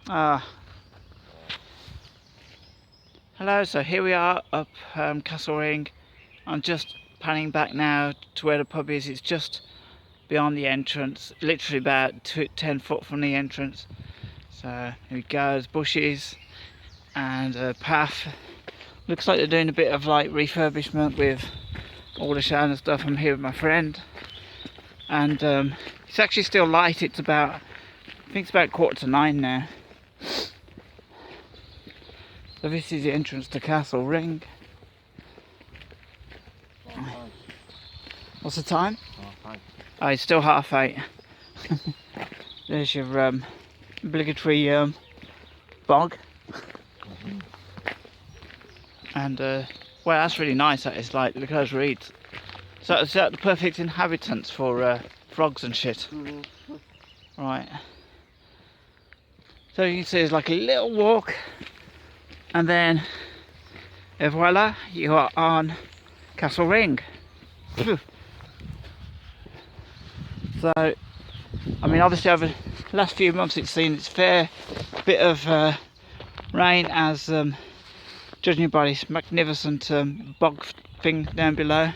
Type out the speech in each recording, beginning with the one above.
Hello, so here we are up Castle Ring. I'm just panning back now to where the pub is. It's just beyond the entrance, literally about 10 foot from the entrance. So here we go, there's bushes and a path. Looks like they're doing a bit of like refurbishment with all the shine and stuff. I'm here with my friend, and it's actually still light. It's about, I think it's about 9:15 now. So this is the entrance to Castle Ring. What's the time? 8:30. Oh, it's still 8:30. There's your obligatory bog. And well, that's really nice. That is, like, look at those reeds. So is that the perfect inhabitants for frogs and shit? Right. So you can see there's like a little walk, and then voila, you are on Castle Ring. So, I mean, obviously over the last few months it's seen its fair bit of rain, as judging by this magnificent bog thing down below,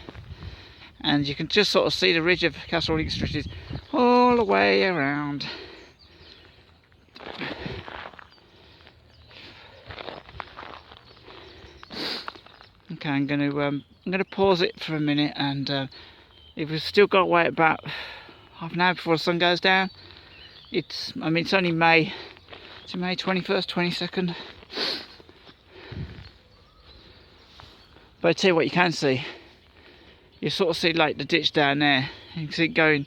and you can just sort of see the ridge of Castle Ring stretches all the way around. Okay, I'm gonna pause it for a minute, and if we've still got to wait about half an hour before the sun goes down. It's only May. It's May 21st, 22nd. But I tell you what, you can see. You sort of see like the ditch down there. You can see it going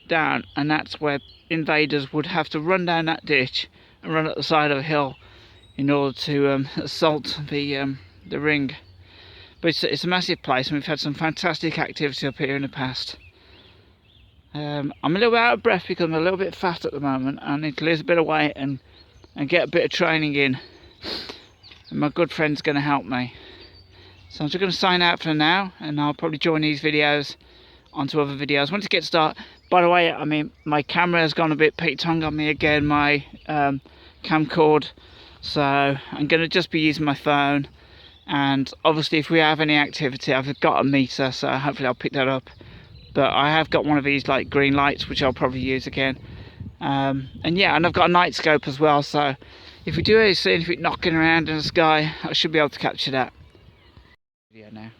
down, and that's where invaders would have to run down that ditch and run up the side of a hill in order to assault the ring. But it's a massive place, and we've had some fantastic activity up here in the past. I'm a little bit out of breath because I'm a little bit fat at the moment. I need to lose a bit of weight and get a bit of training in, and my good friend's going to help me. So I'm just going to sign out for now, and I'll probably join these videos onto other videos once it gets started. By the way, I mean, my camera has gone a bit Pete-tongue on me again, my camcord, so I'm going to just be using my phone. And obviously if we have any activity, I've got a meter, so hopefully I'll pick that up. But I have got one of these like green lights, which I'll probably use again. And yeah, and I've got a night scope as well, so if we do see anything knocking around in the sky, I should be able to capture that. Video now.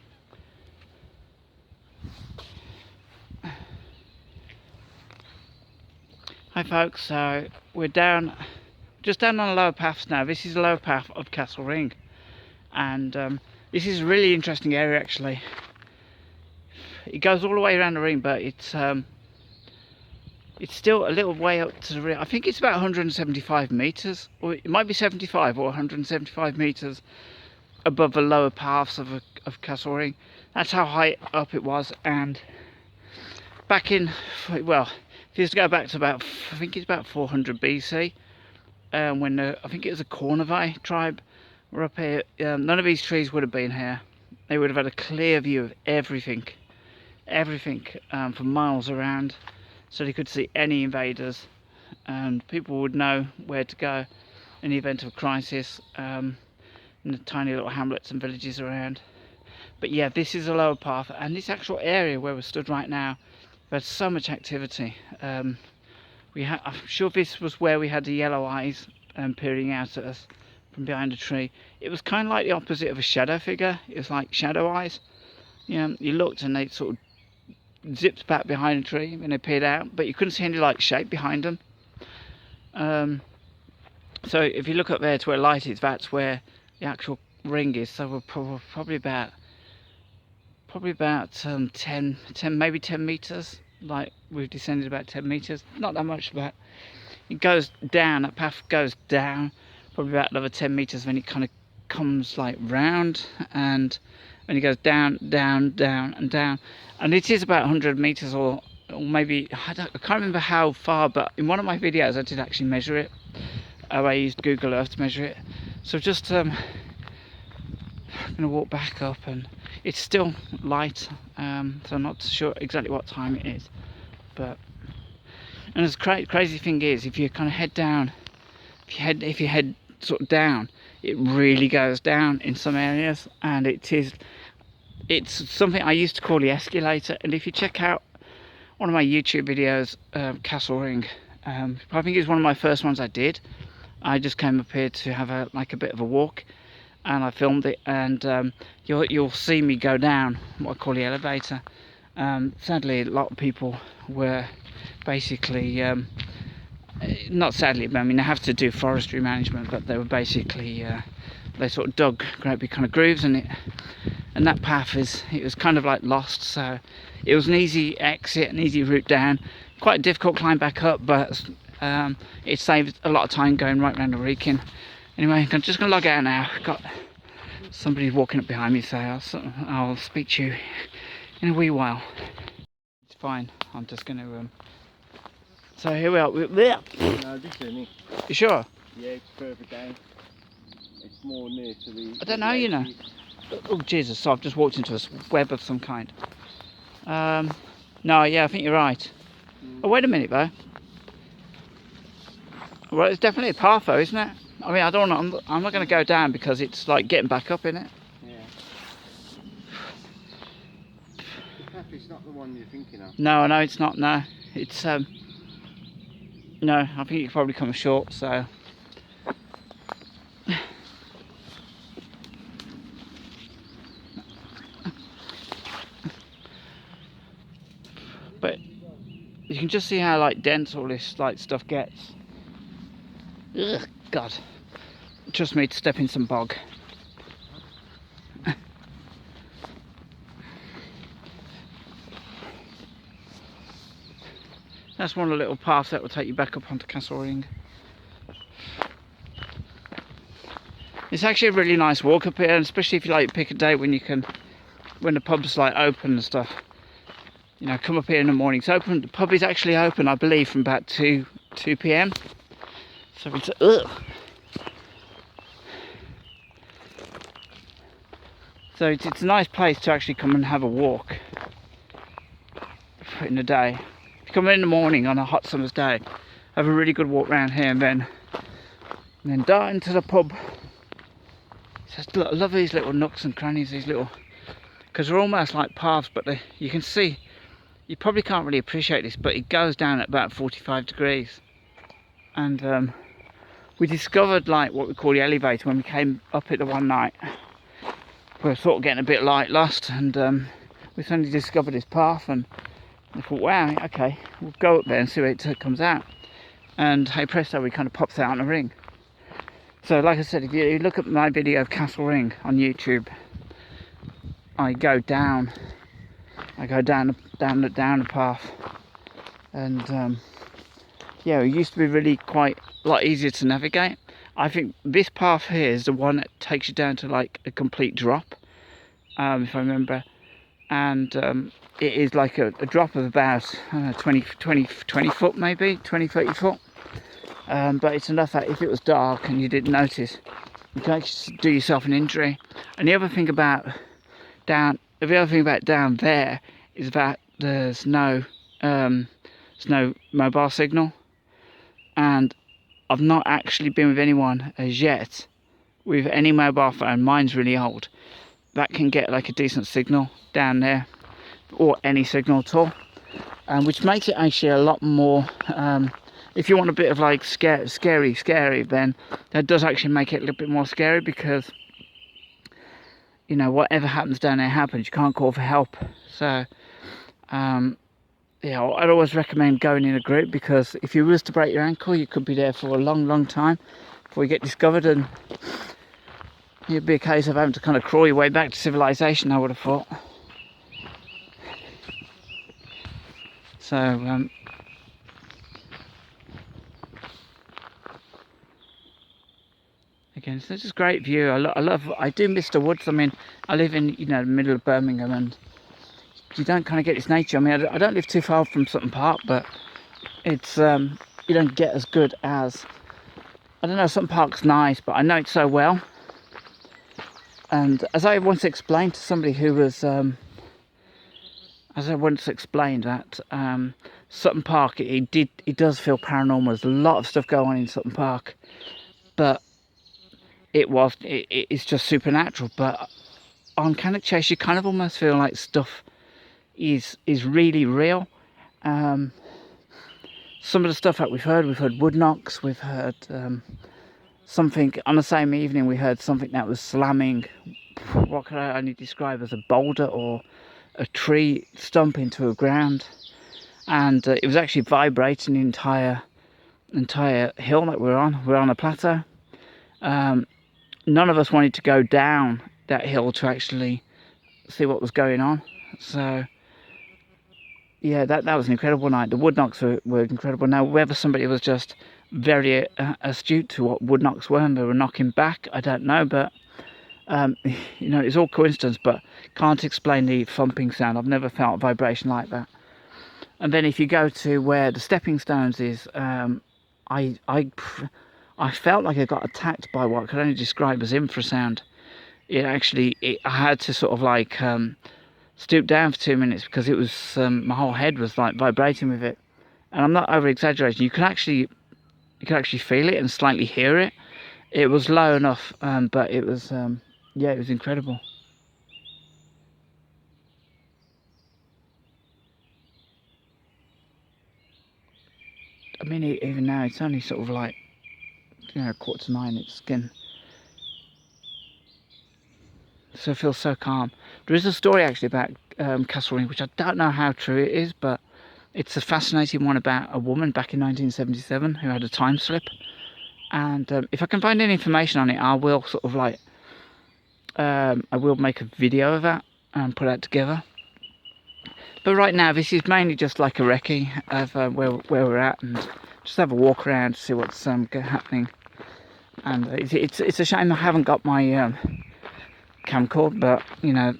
Hi folks, so we're just down on the lower paths now. This is the lower path of Castle Ring, and this is a really interesting area actually. It goes all the way around the ring, but it's still a little way up to the ring. I think it's about 175 meters, or it might be 75 or 175 meters above the lower paths of Castle Ring. That's how high up it was. And back in, well, if you just go back to about, I think it's about 400 BC, when I think it was a Cannock tribe were up here. None of these trees would have been here. They would have had a clear view of everything for miles around, so they could see any invaders, and people would know where to go in the event of a crisis, in the tiny little hamlets and villages around. But yeah, this is a lower path, and this actual area where we're stood right now, there's so much activity. I'm sure this was where we had the yellow eyes peering out at us from behind a tree. It was kind of like the opposite of a shadow figure. It was like shadow eyes. You looked and they sort of zipped back behind a tree when they peered out, but you couldn't see any like shape behind them. So if you look up there to where light is, that's where the actual ring is. So we're probably about 10 maybe 10 meters. Like, we've descended about 10 meters, not that much, but it goes down. That path goes down probably about another 10 meters, then it kind of comes like round, and when it goes down, down, down, and down, and it is about 100 meters, or maybe I can't remember how far, but in one of my videos I did actually measure it. I used Google Earth to measure it. So just I'm gonna walk back up, and it's still light, so I'm not sure exactly what time it is. But, and the crazy thing is, if you kind of head down if you head sort of down, it really goes down in some areas, and it's something I used to call the escalator. And if you check out one of my YouTube videos, Castle Ring, I think it was one of my first ones I did. I just came up here to have a bit of a walk, and I filmed it, and you'll see me go down what I call the elevator. Sadly, a lot of people were basically, not sadly, but I mean they have to do forestry management, but they were basically, they sort of dug great big kind of grooves, and that path it was kind of like lost. So it was an easy exit, an easy route down, quite a difficult climb back up, but it saved a lot of time going right around the Recce. Anyway, I'm just going to log out now. Got somebody walking up behind me, so I'll speak to you in a wee while. It's fine, I'm just going to... So here we are. No, this isn't it. You sure? Yeah, it's further down. It's more near to the... I don't know, you know. Oh Jesus, so I've just walked into a web of some kind. No, yeah, I think you're right. Oh, wait a minute though. Well, it's definitely a path though, isn't it? I mean, I don't know, I'm not going to go down because it's like getting back up in it. Yeah. The path is not the one you're thinking of. No, it's not, no. It's, no, I think you probably come short, so... But you can just see how like dense all this like stuff gets. Ugh, God. Trust me to step in some bog. That's one of the little paths that will take you back up onto Castle Ring. It's actually a really nice walk up here, and especially if you like pick a day when the pub's like open and stuff. You know, come up here in the morning. It's open. The pub is actually open, I believe, from about 2 p.m. So it's So it's a nice place to actually come and have a walk in the day. If you come in the morning on a hot summer's day, have a really good walk around here, and then dart into the pub. I love these little nooks and crannies, these little, because they're almost like paths, but you can see. You probably can't really appreciate this, but it goes down at about 45 degrees. And we discovered like what we call the elevator when we came up it the one night. We were sort of getting a bit light lost, and we suddenly discovered this path, and we thought, wow, okay, we'll go up there and see where it comes out. And hey presto, we kind of pops out on the ring. So like I said, if you look at my video of Castle Ring on YouTube, I go down the path, and yeah, it used to be really quite a lot easier to navigate. I think this path here is the one that takes you down to like a complete drop, if I remember, and it is like a drop of about, I don't know, 20 foot maybe, 30 foot, but it's enough that if it was dark and you didn't notice, you can actually do yourself an injury. And the other thing about down there is that there's no mobile signal, and I've not actually been with anyone as yet with any mobile phone. Mine's really old, that can get like a decent signal down there, or any signal at all, which makes it actually a lot more, if you want a bit of like scary, then that does actually make it a little bit more scary, because you know, whatever happens down there happens. You can't call for help. So yeah, I'd always recommend going in a group, because if you was to break your ankle, you could be there for a long time before you get discovered, and it'd be a case of having to kind of crawl your way back to civilization, I would have thought. So again, so this is a great view. I do miss the woods. I mean, I live in, you know, the middle of Birmingham, and you don't kind of get this nature. I mean, I don't live too far from Sutton Park, but it's you don't get as good as, I don't know, Sutton Park's nice, but I know it so well. And as I once explained to somebody who was, as I once explained that Sutton Park, it does feel paranormal. There's a lot of stuff going on in Sutton Park, but it's just supernatural. But on Cannock Chase, you kind of almost feel like stuff is really real. Some of the stuff that we've heard wood knocks, we've heard something on the same evening. We heard something that was slamming, what could I only describe as a boulder or a tree stump into a ground, and it was actually vibrating the entire hill that we're on. We're on a plateau. None of us wanted to go down that hill to actually see what was going on. So yeah, that was an incredible night. The wood knocks were incredible. Now, whether somebody was just very astute to what wood knocks were and they were knocking back, I don't know, but you know, it's all coincidence, but can't explain the thumping sound. I've never felt a vibration like that. And then if you go to where the stepping stones is, I felt like I got attacked by what I could only describe as infrasound. I had to sort of like stoop down for 2 minutes because it was my whole head was like vibrating with it. And I'm not over exaggerating. You can actually feel it and slightly hear it. It was low enough, but it was yeah, it was incredible. I mean, even now it's only sort of like, you know, 8:45. It's getting, so it feels so calm. There is a story actually about Castle Ring, which I don't know how true it is, but it's a fascinating one about a woman back in 1977 who had a time slip. And if I can find any information on it, I will sort of like I will make a video of that and put that together. But right now, this is mainly just like a recce of where we're at, and just have a walk around to see what's happening. And it's a shame I haven't got my camcorder, but you know,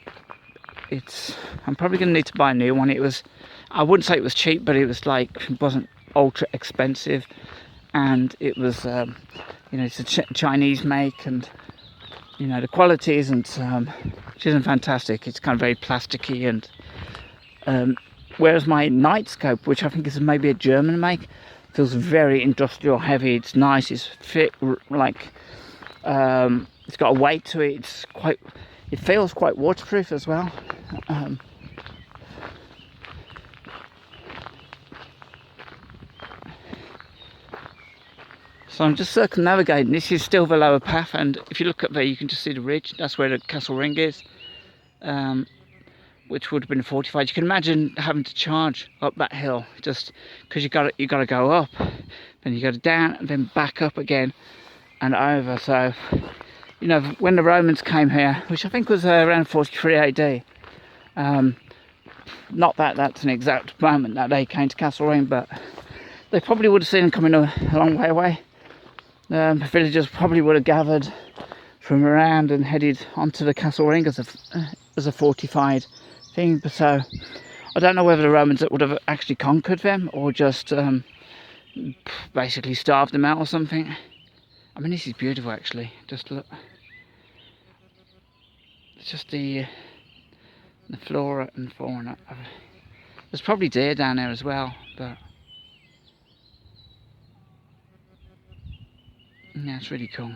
I'm probably going to need to buy a new one. I wouldn't say it was cheap, but it wasn't ultra expensive, and it was you know, it's a Chinese make, and you know, the quality isn't fantastic. It's kind of very plasticky, and whereas my night scope, which I think is maybe a German make, feels very industrial heavy. It's nice, it's fit, like it's got a weight to it. It feels quite waterproof as well. So I'm just circumnavigating. This is still the lower path, and if you look up there, you can just see the ridge. That's where the Castle Ring is, which would have been fortified. You can imagine having to charge up that hill, just because you got to go up, then you go down, and then back up again and over. So, you know, when the Romans came here, which I think was around 43 AD, not that that's an exact moment that they came to Castle Ring, but they probably would have seen them coming a long way away. The villagers probably would have gathered from around and headed onto the Castle Ring as a fortified thing. But so I don't know whether the Romans would have actually conquered them or just basically starved them out or something. I mean, this is beautiful actually. Just look, it's just the flora and fauna. There's probably deer down there as well, but yeah, it's really cool.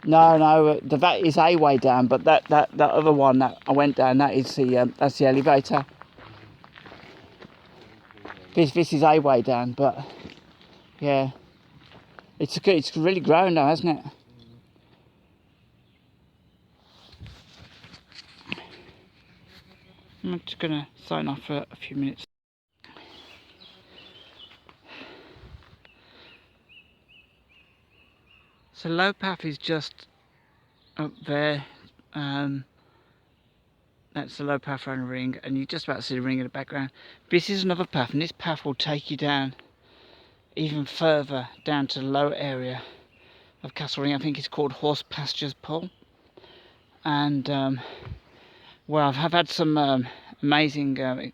No, that is a way down, but that other one that I went down, that is that's the elevator. This is a way down, but yeah, it's really grown now, hasn't it? I'm just gonna sign off for a few minutes. So low path is just up there. that's the low path around the ring, and you just about see the ring in the background. This is another path, and this path will take you down even further down to the lower area of Castle Ring. I think it's called Horse Pastures Pull. And well, I've had some amazing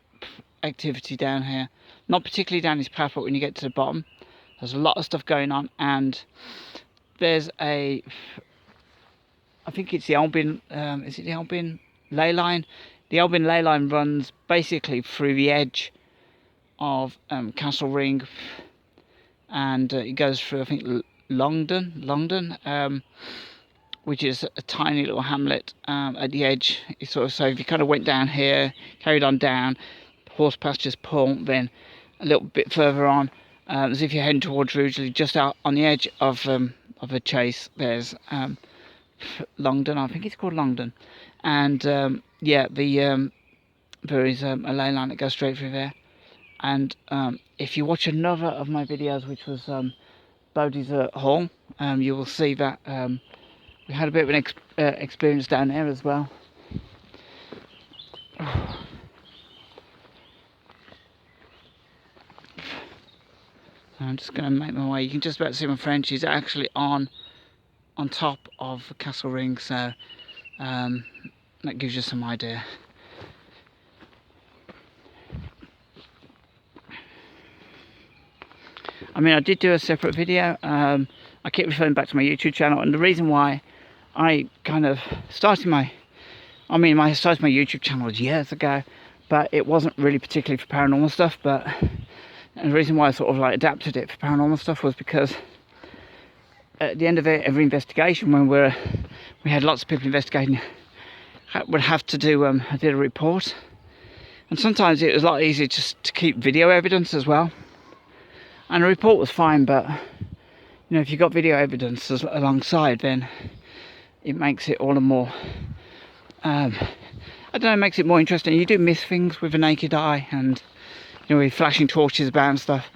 activity down here. Not particularly down this path, but when you get to the bottom, there's a lot of stuff going on. And there's I think it's the Albin, is it the Albin ley line? The Albin ley line runs basically through the edge of Castle Ring, and it goes through, I think, Longdon, which is a tiny little hamlet at the edge. It's sort of, so if you kind of went down here, carried on down, Horse Pastures Pull, then a little bit further on, as if you're heading towards Recce, just out on the edge of a chase, there's Longdon, I think it's called Longdon, and yeah, there is a ley line that goes straight through there. And if you watch another of my videos, which was Bodie's Hall, you will see that we had a bit of an experience down there as well. I'm just going to make my way. You can just about see my friend. She's actually on top of the Castle Ring, so that gives you some idea. I mean, I did do a separate video. I keep referring back to my YouTube channel, and the reason why I kind of started my YouTube channel was years ago, but it wasn't really particularly for paranormal stuff. But and the reason why I sort of like adapted it for paranormal stuff was because at the end of every investigation, when we had lots of people investigating, would have to do I did a report, and sometimes it was a lot easier just to keep video evidence as well. And the report was fine, but you know, if you've got video evidence alongside, then it makes it all the more I don't know, it makes it more interesting. You do miss things with a naked eye, and you know, with flashing torches about and stuff.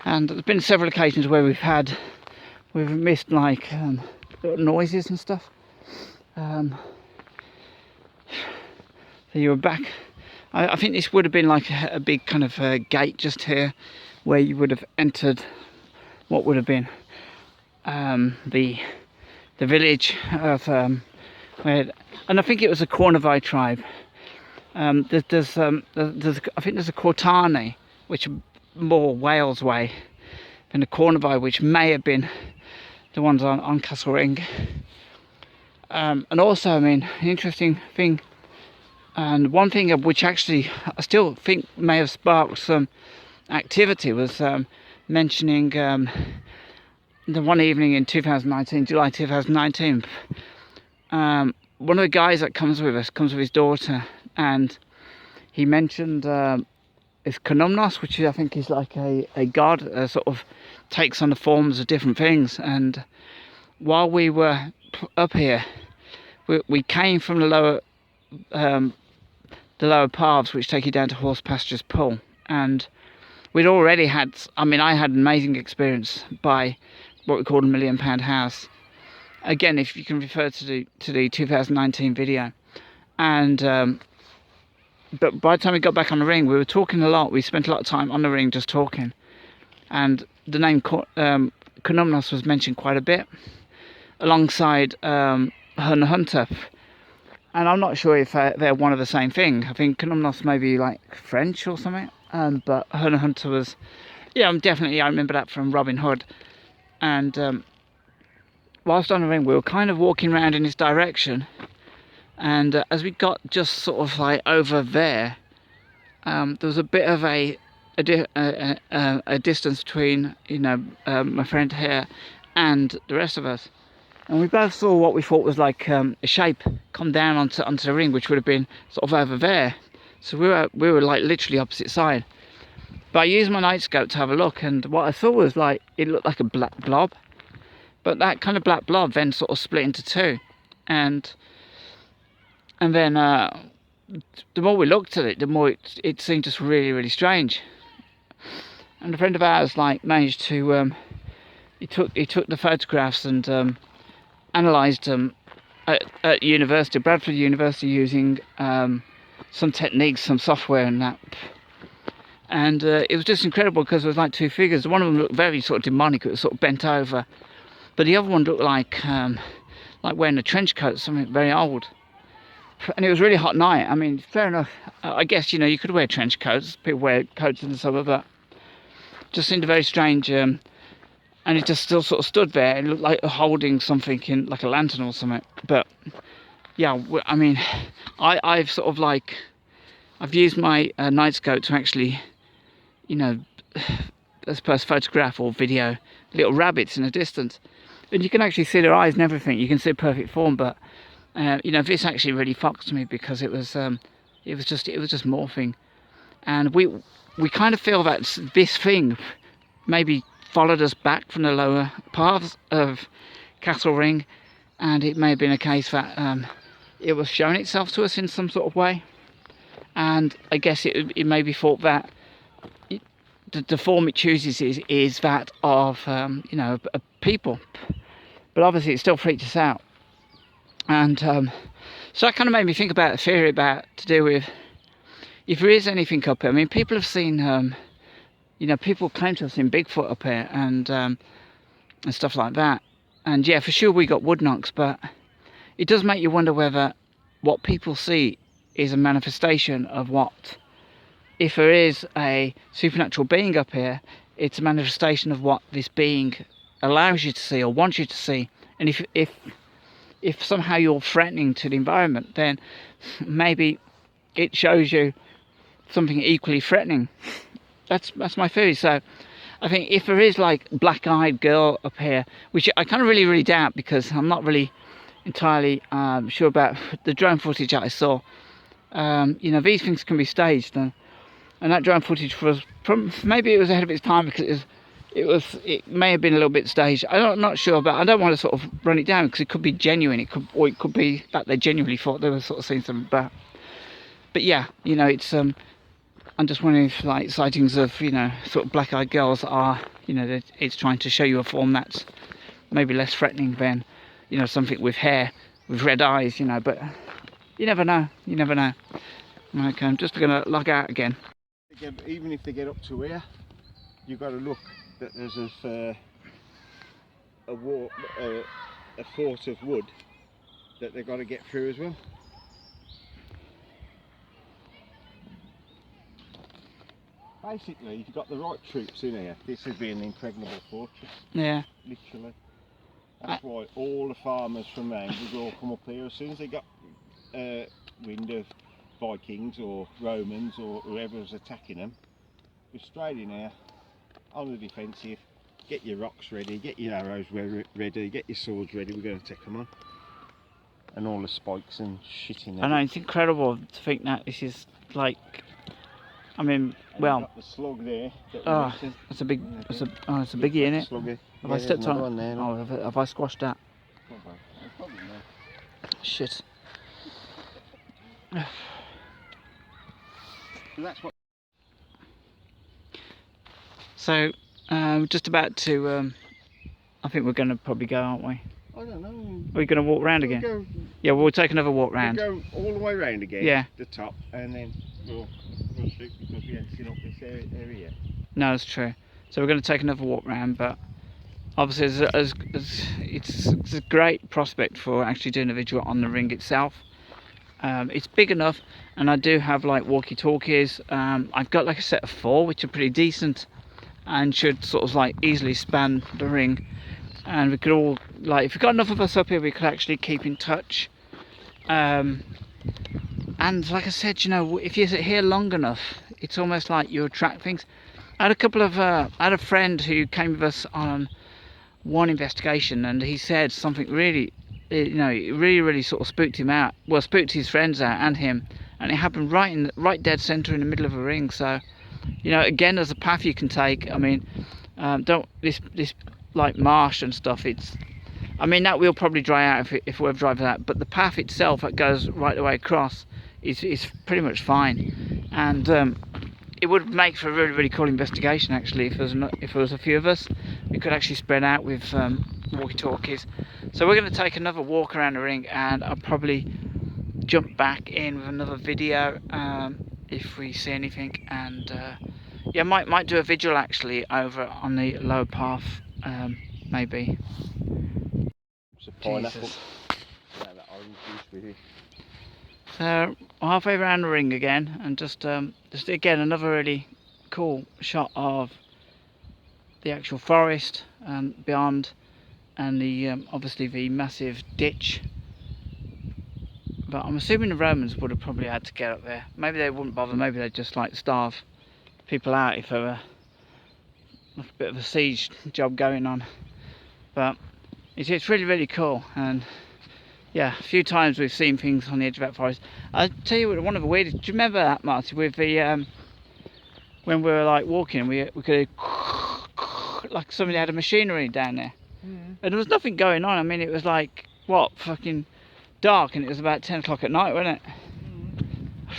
And there's been several occasions where we've missed like little noises and stuff. So you were back. I think this would have been like a big kind of gate just here, where you would have entered what would have been the village of where, and I think it was a Cornavai tribe. I think there's a Cortani, which are more Wales way, and the Cornavai, which may have been the ones on Castle Ring. And also, I mean, an interesting thing, and one thing which actually I still think may have sparked some activity, was mentioning the one evening in 2019, July 2019, one of the guys that comes with us comes with his daughter, and he mentioned it's Cannock, which I think is like a god, sort of takes on the forms of different things. And while we were up here, we came from the lower paths which take you down to Horse Pastures Pull, and we'd already had, I mean, I had an amazing experience by what we call a £1 million house. Again, if you can refer to the 2019 video. And but by the time we got back on the ring, we were talking a lot. We spent a lot of time on the ring just talking, and the name Cannock was mentioned quite a bit, alongside Hunter. And I'm not sure if they're one of the same thing. I think Cannock may be like French or something, but Hunter was, yeah, I remember that from Robin Hood. And whilst on the ring, we were kind of walking around in this direction, and as we got just sort of like over there, there was a bit of a distance between, you know, my friend here and the rest of us, and we both saw what we thought was like a shape come down onto the ring, which would have been sort of over there. So we were like literally opposite side. But I used my night scope to have a look, and what I saw was like, it looked like a black blob, but that kind of black blob then sort of split into two, and then the more we looked at it, the more it seemed just really, really strange. And a friend of ours like managed to he took the photographs and analysed them at university, Bradford University, using some techniques, some software and that. And it was just incredible because there was like two figures. One of them looked very sort of demonic, it was sort of bent over. But the other one looked like wearing a trench coat, something very old. And it was a really hot night. I mean, fair enough. I guess, you know, you could wear trench coats. People wear coats in the summer, but just seemed very strange. And it just still sort of stood there. It looked like holding something in, like a lantern or something. But yeah, I mean, I've sort of like, I've used my night scope to actually, you know, I suppose photograph or video little rabbits in the distance. And you can actually see their eyes and everything. You can see perfect form, but you know, this actually really fucked me because it was just morphing, and we kind of feel that this thing maybe followed us back from the lower paths of Castle Ring, and it may have been a case that it was showing itself to us in some sort of way, and I guess it may be thought that the form it chooses is that of you know, a people, but obviously it still freaked us out. And so that kind of made me think about a theory about to do with if there is anything up here. I mean, people have seen you know, people claim to have seen Bigfoot up here and stuff like that, and yeah, for sure we got wood knocks, but it does make you wonder whether what people see is a manifestation of what, if there is a supernatural being up here, it's a manifestation of what this being allows you to see or wants you to see. And if somehow you're threatening to the environment, then maybe it shows you something equally threatening. That's my theory. So I think if there is like black-eyed girl up here, which I kind of really doubt, because I'm not really entirely sure about the drone footage that I saw. You know, these things can be staged, and that drone footage was maybe it was ahead of its time, because it may have been a little bit staged. I'm not sure, but I don't want to sort of run it down because it could be genuine. It could be that they genuinely thought they were sort of seeing something. But yeah, you know, it's I'm just wondering if like sightings of, you know, sort of black-eyed girls are, you know, it's trying to show you a form that's maybe less threatening than, you know, something with hair, with red eyes, you know. But you never know. You never know. Okay, I'm just gonna log out again. Even if they get up to here, you've got to look that there's a fort of wood that they've got to get through as well. Basically, if you've got the right troops in here, this would be an impregnable fortress. Yeah. Literally. That's why all the farmers from around would all come up here as soon as they got wind of Vikings or Romans or whoever was attacking them. Go straight in here, on the defensive, get your rocks ready, get your arrows ready, get your swords ready, we're going to take them on. And all the spikes and shit in there. I know, it's incredible to think that this is like, I mean, and well, got the slug there. It's a big, it's a biggie, isn't it? Sluggy. Have I stepped on? There, oh, have I squashed that? Probably not. Shit. So that's what. So, just about to, I think we're going to probably go, aren't we? I don't know. Are we going to walk round again? Yeah, we'll take another walk round. We'll go all the way round again. Yeah. The top, and then we'll shoot because we haven't seen up this area yet. No, that's true. So we're going to take another walk round, but obviously it's a great prospect for actually doing a vigil on the ring itself. It's big enough, and I do have like walkie-talkies. I've got like a set of 4, which are pretty decent, and should sort of like easily span the ring. And we could all, like, if we've got enough of us up here, we could actually keep in touch. And like I said, you know, if you're here long enough, it's almost like you attract things. I had a friend who came with us on one investigation, and he said something really, you know, it really sort of spooked him out. Well, spooked his friends out and him, and it happened right dead centre in the middle of a ring. So, you know, again, there's a path you can take. I mean, this like marsh and stuff, I mean, that will probably dry out if we're driving that, but the path itself that goes right the way across is pretty much fine. And it would make for a really cool investigation actually. If there was a few of us, we could actually spread out with walkie-talkies. So we're going to take another walk around the ring, and I'll probably jump back in with another video if we see anything. And yeah, might do a vigil actually over on the lower path, maybe. It's a pineapple. Jesus. Yeah, that orange juice with it. So halfway around the ring again, and just again another really cool shot of the actual forest and beyond, and the obviously the massive ditch. But I'm assuming the Romans would have probably had to get up there. Maybe they wouldn't bother. Maybe they'd just like starve people out if there were a bit of a siege job going on. But it's really cool. And yeah, a few times we've seen things on the edge of that forest. I'll tell you what, one of the weirdest. Do you remember that, Marty, with the when we were like walking, we could like somebody had a machinery down there, and there was nothing going on. I mean, it was like what, fucking dark, and it was about 10 o'clock at night, wasn't it?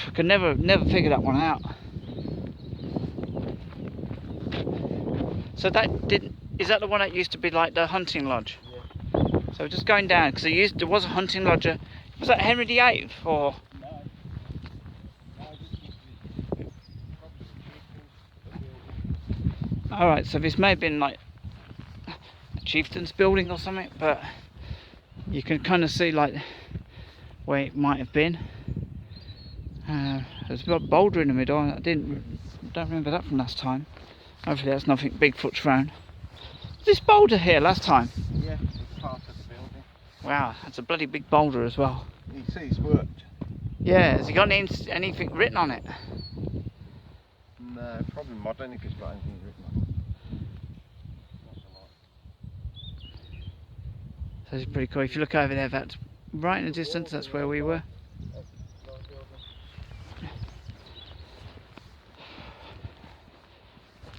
I could never figure that one out. So is that the one that used to be like the hunting lodge? Yeah. So just going down, because there was a hunting lodge. Was that Henry VIII or? No. Alright, so this may have been like a chieftain's building or something, but you can kind of see like where it might have been. There's a boulder in the middle. I don't remember that from last time. Hopefully that's nothing Bigfoot's thrown. Was this boulder here last time? Yeah, it's part of the building. Wow, that's a bloody big boulder as well. You see it's worked. Yeah, has he got anything written on it? No, probably modern if it's got anything written on it. Not so much. So it's pretty cool. If you look over there, that's right in the distance, that's where we were.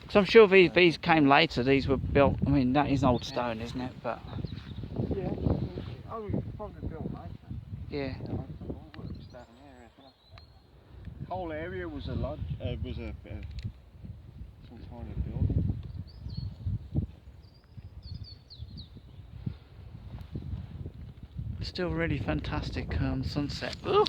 So I'm sure these came later. These were built. I mean, that is old stone, isn't it? But yeah. Oh, it's probably built later. yeah. Down here as well. The whole area was a lodge. Was a some kind of building. Still really fantastic sunset. Ooh.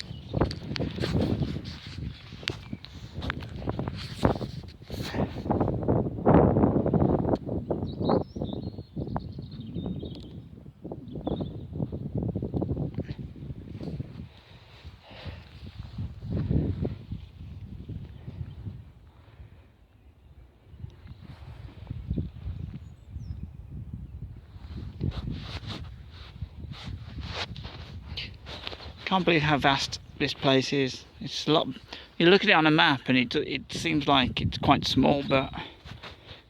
Can't believe how vast this place is. It's a lot. You look at it on a map and it seems like it's quite small, but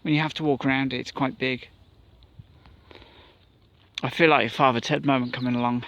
when you have to walk around it, it's quite big. I feel like a Father Ted moment coming along.